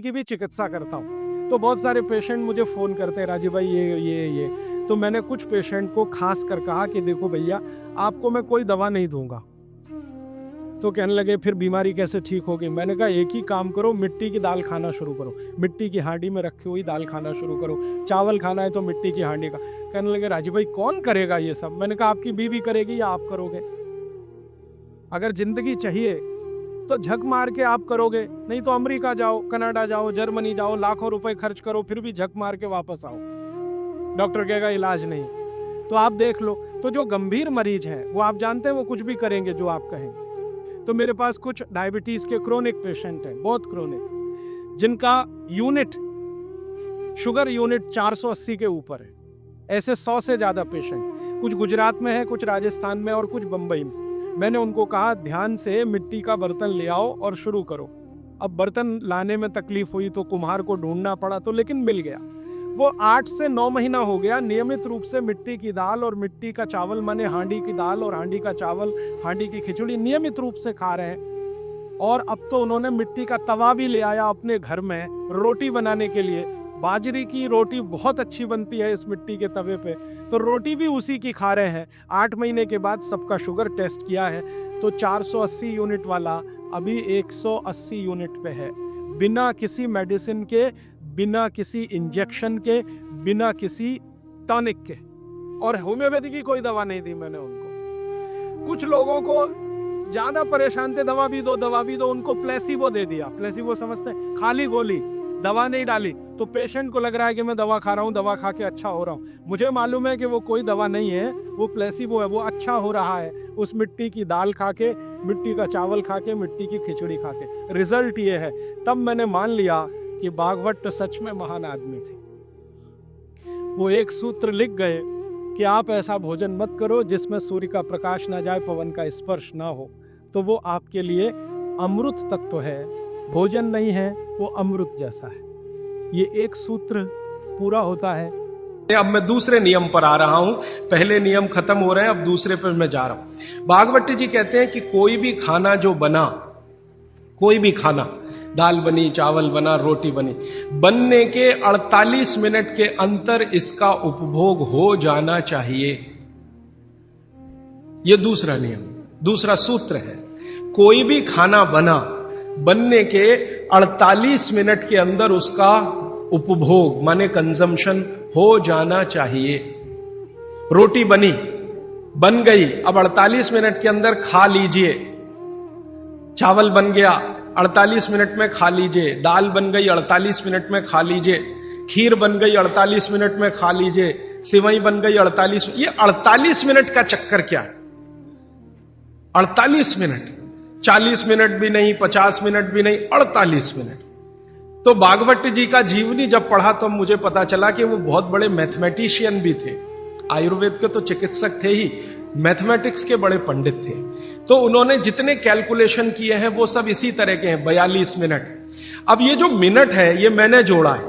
की भी चिकित्सा करता हूँ। तो बहुत सारे पेशेंट मुझे फ़ोन करते हैं, राजीव भाई ये। तो मैंने कुछ पेशेंट को खास कर कहा कि देखो भैया, आपको मैं कोई दवा नहीं दूंगा। तो कहने लगे फिर बीमारी कैसे ठीक होगी? मैंने कहा एक ही काम करो, मिट्टी की दाल खाना शुरू करो, मिट्टी की हांडी में रखी हुई दाल खाना शुरू करो, चावल खाना है तो मिट्टी की हांडी का। कहने लगे राजीव भाई कौन करेगा ये सब? मैंने कहा आपकी बीवी करेगी या आप करोगे? अगर जिंदगी चाहिए तो झक मार के आप करोगे, नहीं तो अमेरिका जाओ, कनाडा जाओ, जर्मनी जाओ, लाखों रुपए खर्च करो, फिर भी झक मार के वापस आओ, डॉक्टर कहेगा इलाज नहीं। तो आप देख लो, तो जो गंभीर मरीज हैं वो आप जानते हैं वो कुछ भी करेंगे जो आप कहेंगे। तो मेरे पास कुछ डायबिटीज के क्रोनिक पेशेंट हैं, बहुत क्रोनिक, जिनका यूनिट, शुगर यूनिट 480 के ऊपर है। ऐसे 100 से ज्यादा पेशेंट, कुछ गुजरात में है, कुछ राजस्थान में और कुछ बंबई में। मैंने उनको कहा ध्यान से मिट्टी का बर्तन ले आओ और शुरू करो। अब बर्तन लाने में तकलीफ हुई तो कुम्हार को ढूंढना पड़ा, तो लेकिन मिल गया। वो 8 से 9 महीना हो गया नियमित रूप से मिट्टी की दाल और मिट्टी का चावल, माने हांडी की दाल और हांडी का चावल, हांडी की खिचड़ी नियमित रूप से खा रहे हैं। और अब तो उन्होंने मिट्टी का तवा भी ले आया अपने घर में रोटी बनाने के लिए। बाजरे की रोटी बहुत अच्छी बनती है इस मिट्टी के तवे पे, तो रोटी भी उसी की खा रहे हैं। 8 महीने के बाद सबका शुगर टेस्ट किया है तो 480 यूनिट वाला अभी 180 यूनिट पे है, बिना किसी मेडिसिन के, बिना किसी इंजेक्शन के, बिना किसी टॉनिक के। और होम्योपैथी की कोई दवा नहीं दी मैंने उनको। कुछ लोगों को ज्यादा परेशान थे, दवा भी दो, उनको प्लेसिबो दे दिया। प्लेसिबो समझते हैं? खाली गोली, दवा नहीं डाली। तो पेशेंट को लग रहा है कि मैं दवा खा रहा हूँ, दवा खा के अच्छा हो रहा हूँ। मुझे मालूम है कि वो कोई दवा नहीं है, वो प्लेसिबो है, वो अच्छा हो रहा है उस मिट्टी की दाल खा के, मिट्टी का चावल खा के, मिट्टी की खिचड़ी खा के। रिजल्ट ये है। तब मैंने मान लिया कि भागवत सच में महान आदमी थे। वो एक सूत्र लिख गए कि आप ऐसा भोजन मत करो जिसमें सूर्य का प्रकाश ना जाए, पवन का स्पर्श ना हो। तो वो आपके लिए अमृत तत्व है, भोजन नहीं है, वो अमृत जैसा है। ये एक सूत्र पूरा होता है। अब मैं दूसरे नियम पर आ रहा हूं, पहले नियम खत्म हो रहे हैं, अब दूसरे पर मैं जा रहा हूं। भागवत जी कहते हैं कि कोई भी खाना जो बना, कोई भी खाना, दाल बनी, चावल बना, रोटी बनी, बनने के 48 मिनट के अंतर इसका उपभोग हो जाना चाहिए। यह दूसरा नियम, दूसरा सूत्र है। कोई भी खाना बना, बनने के 48 मिनट के अंदर उसका उपभोग माने कंजम्पशन हो जाना चाहिए। रोटी बनी, बन गई, अब 48 मिनट के अंदर खा लीजिए। चावल बन गया, 48 मिनट में खा लीजिए। दाल बन गई, 48 मिनट में खा लीजिए। खीर बन गई, 48 मिनट में खा लीजिए। सिवई बन गई 48। ये 48 मिनट का चक्कर क्या है? 48 मिनट, 40 मिनट भी नहीं, 50 मिनट भी नहीं, 48 मिनट। तो भागवत जी का जीवनी जब पढ़ा तो मुझे पता चला कि वो बहुत बड़े मैथमेटिशियन भी थे। आयुर्वेद के तो चिकित्सक थे ही, मैथमेटिक्स के बड़े पंडित थे। तो उन्होंने जितने कैलकुलेशन किए हैं वो सब इसी तरह के हैं, 42 मिनट। अब ये जो मिनट है ये मैंने जोड़ा है,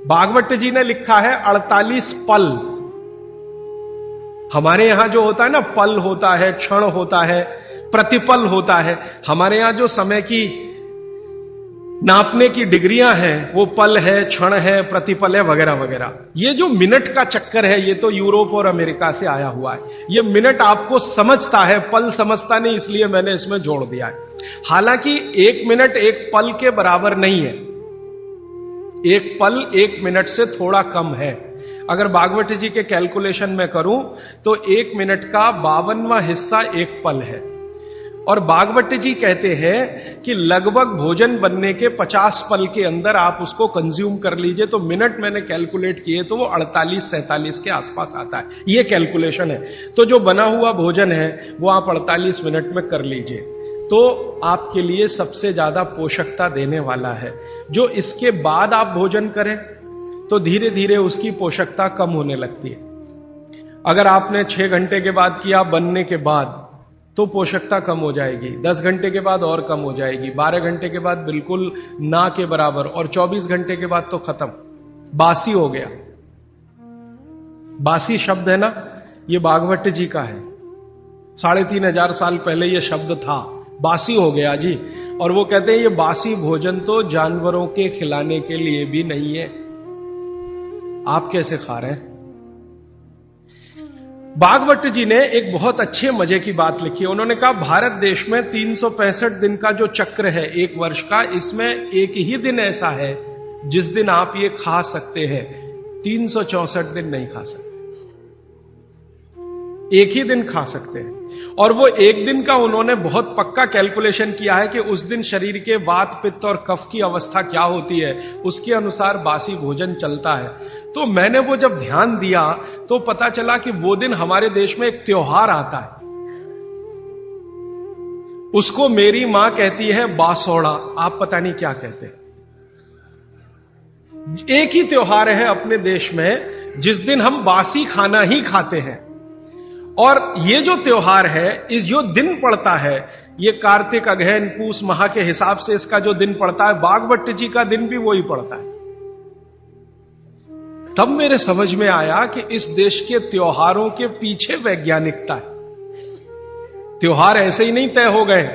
भागवत जी ने लिखा है 48 पल। हमारे यहां जो होता है ना, पल होता है, क्षण होता है, प्रतिपल होता है। हमारे यहां जो समय की नापने की डिग्रियां हैं वो पल है, क्षण है, प्रतिपल है, वगैरह वगैरह। ये जो मिनट का चक्कर है ये तो यूरोप और अमेरिका से आया हुआ है। ये मिनट आपको समझता है, पल समझता नहीं, इसलिए मैंने इसमें जोड़ दिया है। हालांकि 1 मिनट 1 पल के बराबर नहीं है। 1 पल 1 मिनट से थोड़ा कम है। अगर भागवत जी के कैलकुलेशन में करूं तो 1 मिनट का 52वां हिस्सा 1 पल है। और भागवत जी कहते हैं कि लगभग भोजन बनने के 50 पल के अंदर आप उसको कंज्यूम कर लीजिए। तो मिनट मैंने कैलकुलेट किए तो वो 48-47 के आसपास आता है। ये कैलकुलेशन है। तो जो बना हुआ भोजन है वो आप 48 मिनट में कर लीजिए, तो आपके लिए सबसे ज्यादा पोषकता देने वाला है। जो इसके बाद आप भोजन करें तो धीरे धीरे उसकी पोषकता कम होने लगती है। अगर आपने 6 घंटे के बाद किया बनने के बाद तो पोषकता कम हो जाएगी, 10 घंटे के बाद और कम हो जाएगी, 12 घंटे के बाद बिल्कुल ना के बराबर, और 24 घंटे के बाद तो खत्म, बासी हो गया। बासी शब्द है ना, ये भागवत जी का है। 3500 साल पहले ये शब्द था, बासी हो गया जी। और वो कहते हैं ये बासी भोजन तो जानवरों के खिलाने के लिए भी नहीं है, आप कैसे खा रहे हैं? भागवत जी ने एक बहुत अच्छे मजे की बात लिखी है। उन्होंने कहा भारत देश में 365 दिन का जो चक्र है एक वर्ष का, इसमें एक ही दिन ऐसा है जिस दिन आप ये खा सकते हैं, 364 दिन नहीं खा सकते, एक ही दिन खा सकते हैं। और वो एक दिन का उन्होंने बहुत पक्का कैलकुलेशन किया है कि उस दिन शरीर के वात पित्त और कफ की अवस्था क्या होती है, उसके अनुसार बासी भोजन चलता है। तो मैंने वो जब ध्यान दिया तो पता चला कि वो दिन हमारे देश में एक त्योहार आता है, उसको मेरी मां कहती है बासोड़ा, आप पता नहीं क्या कहते हैं। एक ही त्योहार है अपने देश में जिस दिन हम बासी खाना ही खाते हैं। और ये जो त्योहार है, इस जो दिन पड़ता है, ये कार्तिक अगहन पूस माह के हिसाब से इसका जो दिन पड़ता है, भागवत जी का दिन भी वही पड़ता है। तब मेरे समझ में आया कि इस देश के त्योहारों के पीछे वैज्ञानिकता है। त्योहार ऐसे ही नहीं तय हो गए,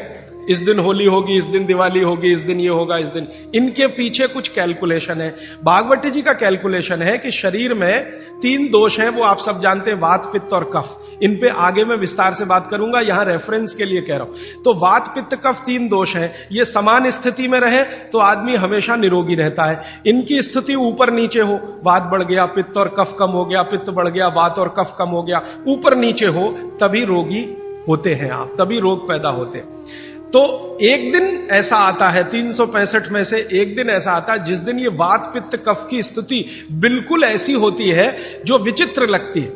इस दिन होली होगी, इस दिन दिवाली होगी, इस दिन ये होगा, इस दिन, इनके पीछे कुछ कैलकुलेशन है। भागवत जी का कैलकुलेशन है कि शरीर में 3 दोष हैं, वो आप सब जानते हैं, वात पित्त और कफ। इन पे आगे मैं विस्तार से बात करूंगा, यहां रेफरेंस के लिए कह रहा हूं। तो वात पित्त कफ 3 दोष हैं, ये समान स्थिति में रहे तो आदमी हमेशा निरोगी रहता है। इनकी स्थिति ऊपर नीचे हो, वात बढ़ गया, पित्त और कफ कम हो गया, पित्त बढ़ गया, वात और कफ कम हो गया, ऊपर नीचे हो, तभी रोगी होते हैं आप, तभी रोग पैदा होते हैं। तो एक दिन ऐसा आता है 365 में से एक दिन ऐसा आता है जिस दिन ये वात पित्त कफ की स्थिति बिल्कुल ऐसी होती है जो विचित्र लगती है,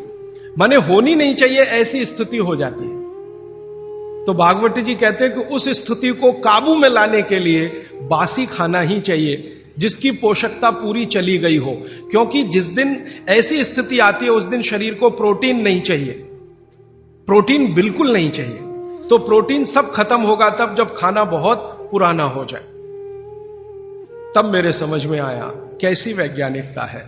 माने होनी नहीं चाहिए ऐसी स्थिति हो जाती है। तो भागवत जी कहते हैं कि उस स्थिति को काबू में लाने के लिए बासी खाना ही चाहिए जिसकी पोषकता पूरी चली गई हो, क्योंकि जिस दिन ऐसी स्थिति आती है उस दिन शरीर को प्रोटीन नहीं चाहिए, प्रोटीन बिल्कुल नहीं चाहिए। तो प्रोटीन सब खत्म होगा तब जब खाना बहुत पुराना हो जाए। तब मेरे समझ में आया कैसी वैज्ञानिकता है।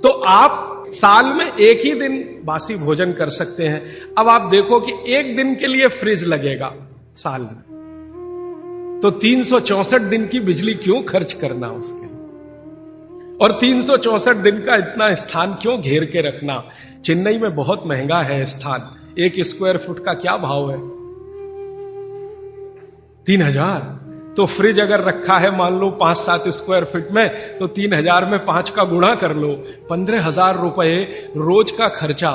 तो आप साल में एक ही दिन बासी भोजन कर सकते हैं। अब आप देखो कि एक दिन के लिए फ्रिज लगेगा साल में, तो 364 दिन की बिजली क्यों खर्च करना उसके लिए, और 364 दिन का इतना स्थान क्यों घेर के रखना। चेन्नई में बहुत महंगा है स्थान, 1 स्क्वायर फुट का क्या भाव है, 3000। तो फ्रिज अगर रखा है मान लो 5-7 स्क्वायर फीट में, तो 3000 में 5 का गुणा कर लो, 15,000 रुपए रोज का खर्चा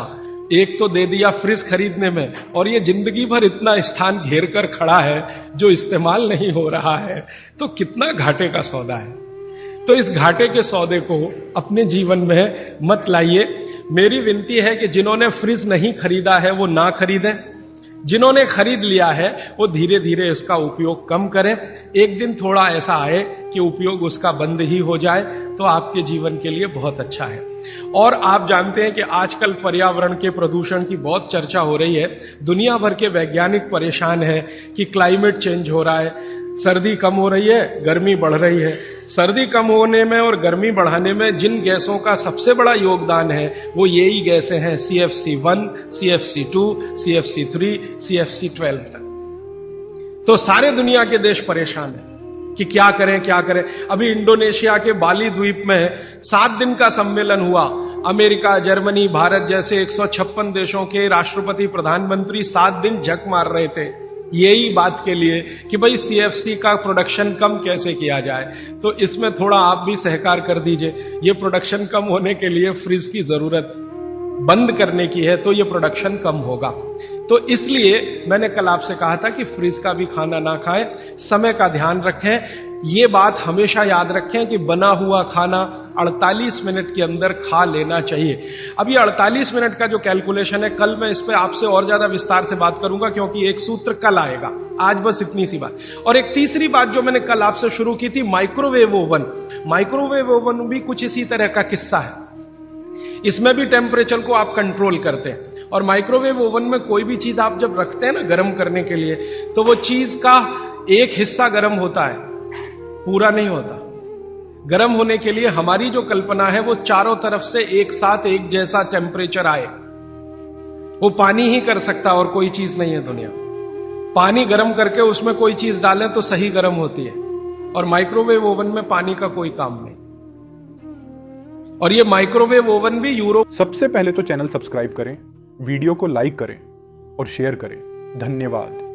एक तो दे दिया फ्रिज खरीदने में, और ये जिंदगी भर इतना स्थान घेर कर खड़ा है जो इस्तेमाल नहीं हो रहा है, तो कितना घाटे का सौदा है। तो इस घाटे के सौदे को अपने जीवन में मत लाइए। मेरी विनती है कि जिन्होंने फ्रिज नहीं खरीदा है वो ना खरीदें, जिन्होंने खरीद लिया है वो धीरे धीरे इसका उपयोग कम करें। एक दिन थोड़ा ऐसा आए कि उपयोग उसका बंद ही हो जाए तो आपके जीवन के लिए बहुत अच्छा है। और आप जानते हैं कि आजकल पर्यावरण के प्रदूषण की बहुत चर्चा हो रही है। दुनिया भर के वैज्ञानिक परेशान हैं कि क्लाइमेट चेंज हो रहा है, सर्दी कम हो रही है, गर्मी बढ़ रही है। सर्दी कम होने में और गर्मी बढ़ाने में जिन गैसों का सबसे बड़ा योगदान है वो यही गैसें हैं, CFC1, CFC2, CFC3, CFC12 तक। तो सारे दुनिया के देश परेशान हैं कि क्या करें क्या करें। अभी इंडोनेशिया के बाली द्वीप में 7 दिन का सम्मेलन हुआ। अमेरिका, जर्मनी, भारत जैसे 156 देशों के राष्ट्रपति, प्रधानमंत्री 7 दिन झक मार रहे थे यही बात के लिए कि भाई CFC का प्रोडक्शन कम कैसे किया जाए। तो इसमें थोड़ा आप भी सहकार कर दीजिए। ये प्रोडक्शन कम होने के लिए फ्रिज की जरूरत बंद करने की है, तो ये प्रोडक्शन कम होगा। तो इसलिए मैंने कल आपसे कहा था कि फ्रिज का भी खाना ना खाएं, समय का ध्यान रखें। ये बात हमेशा याद रखें कि बना हुआ खाना 48 मिनट के अंदर खा लेना चाहिए। अब ये 48 मिनट का जो कैलकुलेशन है, कल मैं इस पे आपसे और ज्यादा विस्तार से बात करूंगा, क्योंकि एक सूत्र कल आएगा। आज बस इतनी सी बात। और एक तीसरी बात जो मैंने कल आपसे शुरू की थी, माइक्रोवेव ओवन। माइक्रोवेव ओवन भी कुछ इसी तरह का किस्सा है। इसमें भी टेम्परेचर को आप कंट्रोल करते हैं। और माइक्रोवेव ओवन में कोई भी चीज आप जब रखते हैं ना गर्म करने के लिए, तो वो चीज का एक हिस्सा गर्म होता है, पूरा नहीं होता। गर्म होने के लिए हमारी जो कल्पना है वो चारों तरफ से एक साथ एक जैसा टेम्परेचर आए, वो पानी ही कर सकता और कोई चीज नहीं है दुनिया। पानी गर्म करके उसमें कोई चीज डालें तो सही गर्म होती है, और माइक्रोवेव ओवन में पानी का कोई काम नहीं। और ये माइक्रोवेव ओवन भी यूरोप। सबसे पहले तो चैनल सब्सक्राइब करें, वीडियो को लाइक करें और शेयर करें। धन्यवाद।